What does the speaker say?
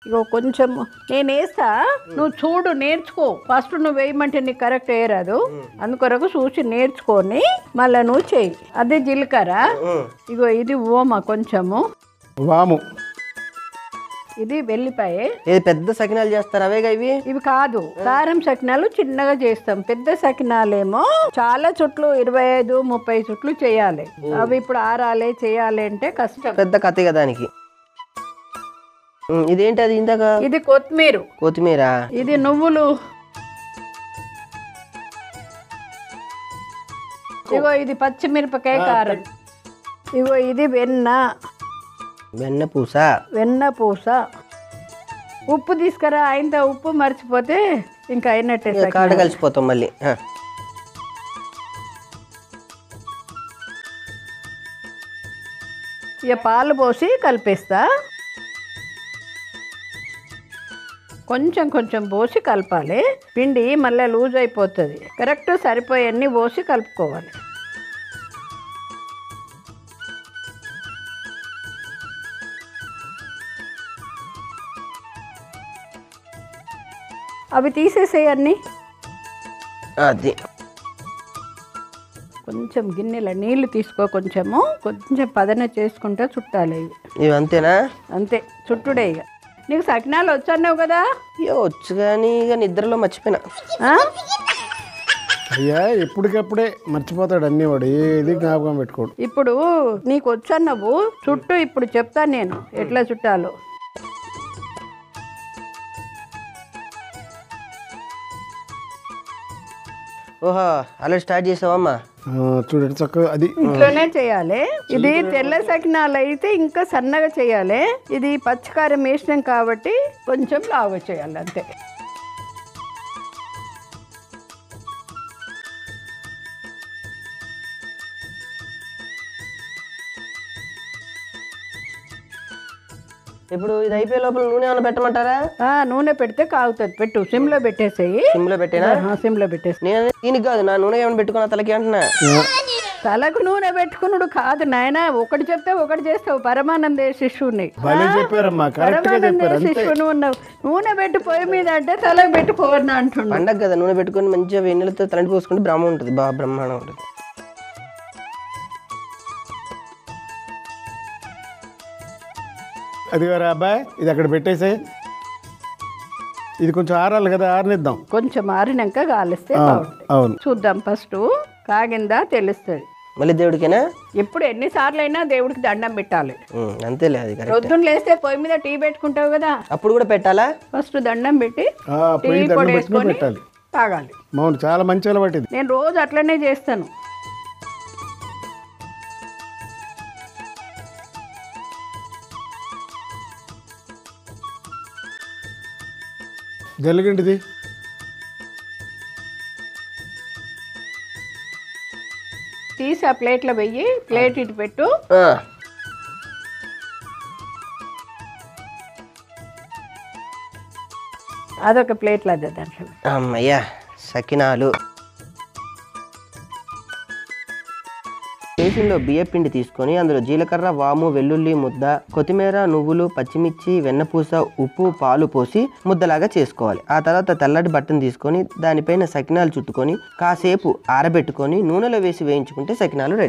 ఇగో కొంచెం నేను వేస్తా, నువ్వు చూడు, నేర్చుకో. ఫస్ట్ నువ్వు వేయమంటే నీకు కరెక్ట్ వేయరాదు, అందుకొరకు చూసి నేర్చుకొని మళ్ళీ నువ్వు చెయ్యి. అదే జీలకర్ర, ఇగో ఇది ఓమ కొంచెము, వాము, ఇది వెల్లిపాయ. ఇది పెద్ద సకినాలు చేస్తారు అవేగా ఇవి? ఇవి కాదు, కారం సకినాలు చిన్నగా చేస్తాం. పెద్ద సకినాలేమో చాలా చుట్లు 25-30 చుట్లు చేయాలి. అవి ఇప్పుడు ఆరాలి చేయాలి అంటే కష్టం, పెద్ద కత్తిగా దానికి. ఇదేంటి అది ఇందాక? ఇది కొత్తిమీర. కొత్తిమీర. ఇది నువ్వులు. ఇగో ఇది పచ్చిమిరపకాయ కారం. ఇగో ఇది వెన్న, వెన్నపూస. వెన్నపూస. ఉప్పు తీసుకురా, ఆయన ఉప్పు మర్చిపోతే ఇంకా అయినట్టే, కాడ కలిసిపోతాం మళ్ళీ. ఇక పాలు పోసి కలిపేస్తా. కొంచెం కొంచెం పోసి కలపాలి, పిండి మళ్ళీ లూజ్ అయిపోతుంది. కరెక్ట్ సరిపోయన్నీ పోసి కలుపుకోవాలి. అవి తీసేసేయి అన్నీ. అది కొంచెం గిన్నెల నీళ్లు తీసుకో, కొంచెం పదన చేసుకుంటే చుట్టాలి. ఇవి అంతేనా? అంతే, చుట్టుడే. ఇక నీకు సకినాలు వచ్చన్నావు కదా? వచ్చు కానీ ఇక నిద్రలో మర్చిపోయినా. అయ్యా ఎప్పటికప్పుడే మర్చిపోతాడు అన్ని, వాడు ఏది జ్ఞాపకం పెట్టుకోడు. ఇప్పుడు నీకు వచ్చన్నావు చుట్టూ, ఇప్పుడు చెప్తాను నేను ఎట్లా చుట్టాలో. ఓహో, అలా స్టార్ట్ చేసావమ్మా? చూడండి చక్కగా అది ఇంట్లోనే చేయాలి. ఇది తెల్ల సకినాలు అయితే ఇంకా సన్నగా చేయాలి. ఇది పచ్చికారం వేసినాం కాబట్టి కొంచెం లావుగా చేయాలి అంతే. ఇప్పుడు ఇది అయిపోయే లోపల నూనె ఏమైనా పెట్టమంటారా? నూనె పెడితే కాగుతుంది. పెట్టు, సిమ్లో పెట్టేసేయి. సిమ్లో పెట్టేనా? సిమ్లో పెట్టేసి. నేను దీనికి కాదు, నా నూనె ఏమైనా పెట్టుకున్నా తలకి అంటున్నా. తలకు నూనె పెట్టుకున్నాడు కాదు నాయన, ఒకటి చెప్తే ఒకటి చేస్తావు. పరమానంద శిష్యుని, పరమానంద శిష్యుని ఉన్నావు. నూనె పెట్టి పొయ్యి మీద అంటే తలకు పెట్టుకోవద్దు అంటున్నాడు. పండగ కదా, నూనె పెట్టుకొని మంచిగా వెన్నెలతో తలంటి పోసుకుంటే బ్రహ్మ ఉంటుంది, బాగా బ్రహ్మాండం ఉంటుంది. అది గారు అబ్బాయి, ఇది అక్కడ పెట్టేసే. ఇది కొంచెం ఆరాలి కదా, ఆరనిద్దాం. కొంచెం ఆరినాక కాలిస్తే అవును, చూద్దాం. ఫస్ట్ కాగిందా తెలుస్తుంది. మళ్ళీ దేవుడికేనా? ఎప్పుడు ఎన్నిసార్లు అయినా దేవుడికి దండం పెట్టాలి. అంతేలే, అది పొద్దున్న లేస్తే పొయ్యి మీద టీ పెట్టుకుంటావు కదా, అప్పుడు కూడా పెట్టాలా? ఫస్ట్ దండం పెట్టి టీ పొయ్యి పొడి దండం వేసుకొని పెట్టాలి, తాగాలి. అవును, చాలా మంచి అలవాటు ఇది. నేను రోజు అట్లనే చేస్తాను. జల్లిగంటిది తీసి ఆ ప్లేట్లో వెయ్యి, ప్లేట్ ఇటు పెట్టు. అదొక ప్లేట్లో అదే దాంట్లో. అమ్మయ్యా, సకినాలు. బేసిన్లో బియ్యం పిండి తీసుకొని అందులో జీలకర్ర, వాము, వెల్లుల్లి ముద్ద, కొత్తిమీర, నువ్వులు, పచ్చిమిర్చి, వెన్నపూస, ఉప్పు, పాలు పోసి ముద్దలాగా చేసుకోవాలి. ఆ తర్వాత తెల్లటి బట్టను తీసుకొని దానిపైన సకినాలు చుట్టుకొని కాసేపు ఆరబెట్టుకొని నూనెలో వేసి వేయించుకుంటే సకినాలు రెడీ.